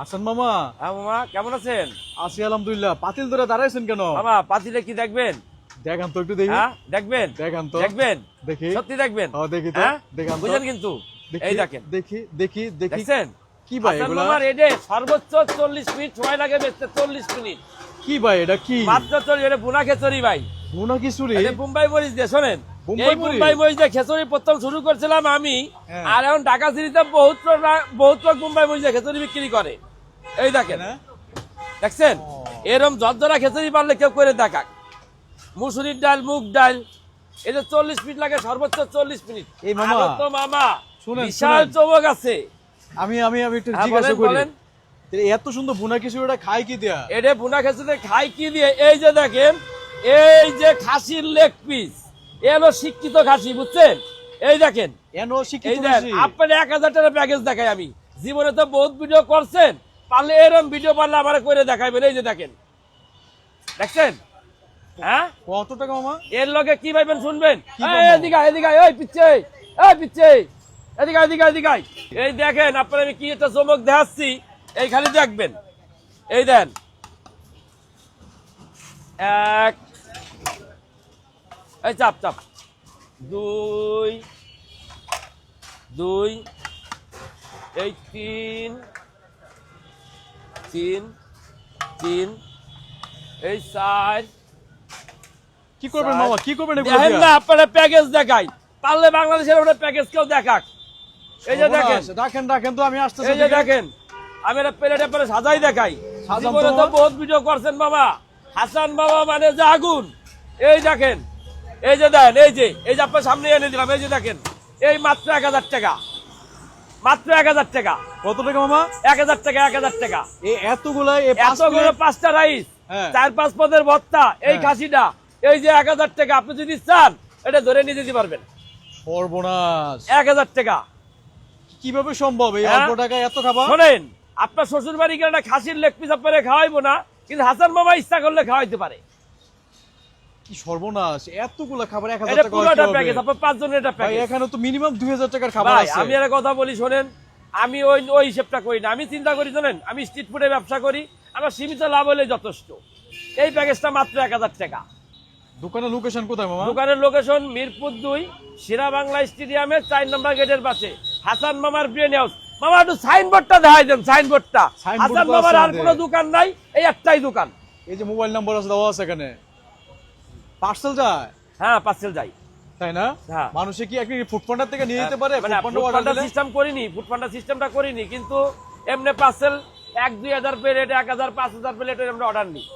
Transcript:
হাসান মামা। হ্যাঁ মামা, কেমন আছেন? আছি আলহামদুলিল্লাহ। পাতিল ধরে দাঁড়াইছেন কেন মামা? পাতিলে কি দেখবেন? দেখান তো একটু দেখি। হ্যাঁ দেখবেন, দেখান তো। দেখবেন, দেখি। সত্যি দেখবেন? হ্যাঁ দেখি তো। হ্যাঁ দেখান তো। বুঝেন কিন্তু। দেখি, এই দেখেন, দেখি দেখি দেখি। দেখছেন কি ভাই হাসান এগুলা? মামার এডে সর্বোচ্চ 40 মিনিট সময় লাগে বেচতে। 40 মিনিট কি ভাই এটা কি? মাত্র 40। এটা বুনা খেচুরি ভাই। বুনা খিচুড়ি? এটা মুম্বাই মরিচ দিয়ে। শোনেন, বোম্বাই এই মরিচ? মুম্বাই মরিচ দিয়ে খেচুরি প্রথম শুরু করছিলাম আমি। হ্যাঁ। আর এখন ঢাকা সিটিতে বহুত লোক মুম্বাই মরিচ দিয়ে খেচুরি বিক্রি করে। এই দেখেন, হ্যাঁ? দেখছেন এরম ঝরঝরা খেচুরি পারলে কেউ করে দেখাক। মুসুরির ডাল, মুগ ডাল, এই যে 40 মিনিট লাগে, সর্বোচ্চ 40 মিনিট। এই মামা, আরো তো মামা শুনেন, বিশাল শুনেন। চমক আছে। আমি আমি আমি একটু হ্যাঁ, জিজ্ঞাসা বলেন, করি। বলেন। এত সুন্দর বুনা খিচুড়িটা খায় কি দেয়া? এটা বুনা খেচুরি খাই কি দিয়ে? এই যে দেখেন, এই যে খাসির লেগ পিস, এ হলো শিক্ষিত খাসি, বুঝছেন? এই দেখেন, এনো শিক্ষিত এই দেন বেশি। আপনার 1000 টাকার প্যাকেজ দেখাই আমি। জীবনে তো বহুত ভিডিও করছেন, পারলে এরকম ভিডিও পারলে আমার করে দেখাইবেন। এই যে দেখেন, দেখছেন? হ্যাঁ, কত টাকা মামা? এর লগে কি ভাইবেন শুনবেন? কি এই, বলবো? এদিকে আয়, এদিকে আয়, ওই পিচ্ছে, এই পিচ্ছে, এদিকে আয়, এদিকে আয়, এদিকে আয়। এই দেখেন, আপনার আমি কি একটা চমক দেখাচ্ছি, এই খালি দেখবেন। এই দেন, এক, এই চাপ চাপ, দুই, দুই, এই তিন, তিন, তিন, এই চার। কি করবেন মামা, কি করবেন এগুলো দেখেন দিয়া? না, আপনারা প্যাকেজ দেখাই, পারলে বাংলাদেশের ওটা প্যাকেজ কেউ দেখাক। এই যে দেখেন, রাখেন রাখেন তো, আমি আসতেছি। এই যে দেখেন, আমি একটা প্লেটে পরে সাজাই দেখাই। সাজান তো জীবনে তো মামা। বহুত ভিডিও করছেন বাবা। হাসান বাবা মানে যে আগুন। এই দেখেন, এই যে দেন, এই যে আপনার সামনে এনে দিলাম। এই যে দেখেন, এই মাত্র 1000 টাকা, মাত্র 1000 টাকা। কত টাকা মামা? 1000 টাকা, 1000 টাকা। এই এতগুলা, এই পাঁচ এতগুলো প্লেট? 5টা রাইস, হ্যাঁ। 4-5 পদের ভর্তা, এই হ্যাঁ। খাসিটা, এই যে 1000 টাকা। আপনি যদি চান এটা ধরে নিয়ে যেতে পারবেন। সর্বনাশ! 1000 টাকা। কিভাবে সম্ভব এই হ্যাঁ? অল্প টাকায় এত খাবার? শোনেন, আপনার শ্বশুর বাড়ি গেলে একটা খাসির লেগ পিস আপনারে খাওয়াইবো না, কিন্তু হাসান মামা ইচ্ছা করলে খাওয়াইতে পারে। কি সর্বনাশ! এতগুলা খাবার 1000 এটা টাকা পুরোটা কিভাবে? প্যাকেজ, আপনার 5 জনের একটা ভাই প্যাকেজ। এখানে তো মিনিমাম 2000 টাকার খাবার ভাই আছে। আমি একটা কথা বলি শোনেন, আমি ওই হিসেবটা করি না। আমি চিন্তা করি জানেন, আমি স্ট্রিট ফুডে ব্যবসা করি, আমার সীমিত লাভ হলে যথেষ্ট। এই প্যাকেজটা মাত্র 1000 টাকা। দোকানের লোকেশন কোথায় মামা? দোকানের লোকেশন মিরপুর 2, শেরা বাংলা স্টেডিয়ামের 4 নম্বর গেটের পাশে, হাসান মামার ব্রেন হাউস। মামা একটু সাইনবোর্ডটা দেখাই দেন, সাইনবোর্ডটা। সাইনবোর্ড হাসান তো মামার আছে আর কোনো দোকান নাই, এই একটাই দোকান। এই যে মোবাইল নাম্বার আছে দেওয়া আছে এখানে। পার্সেল যায়? হ্যাঁ, পার্সেল যাই। তাই না? হ্যাঁ। মানুষে কি একটি ফুড পান্ডার থেকে নিয়ে যেতে পারে? মানে ফুড পান্ডা ফুড অর্ডার পান্ডা দিলে? সিস্টেম করিনি, ফুড পান্ডা সিস্টেমটা করিনি, কিন্তু এমনি পার্সেল 1-2 হাজার প্লেট, 1000, 5000 প্লেট আমরা অর্ডার নিই।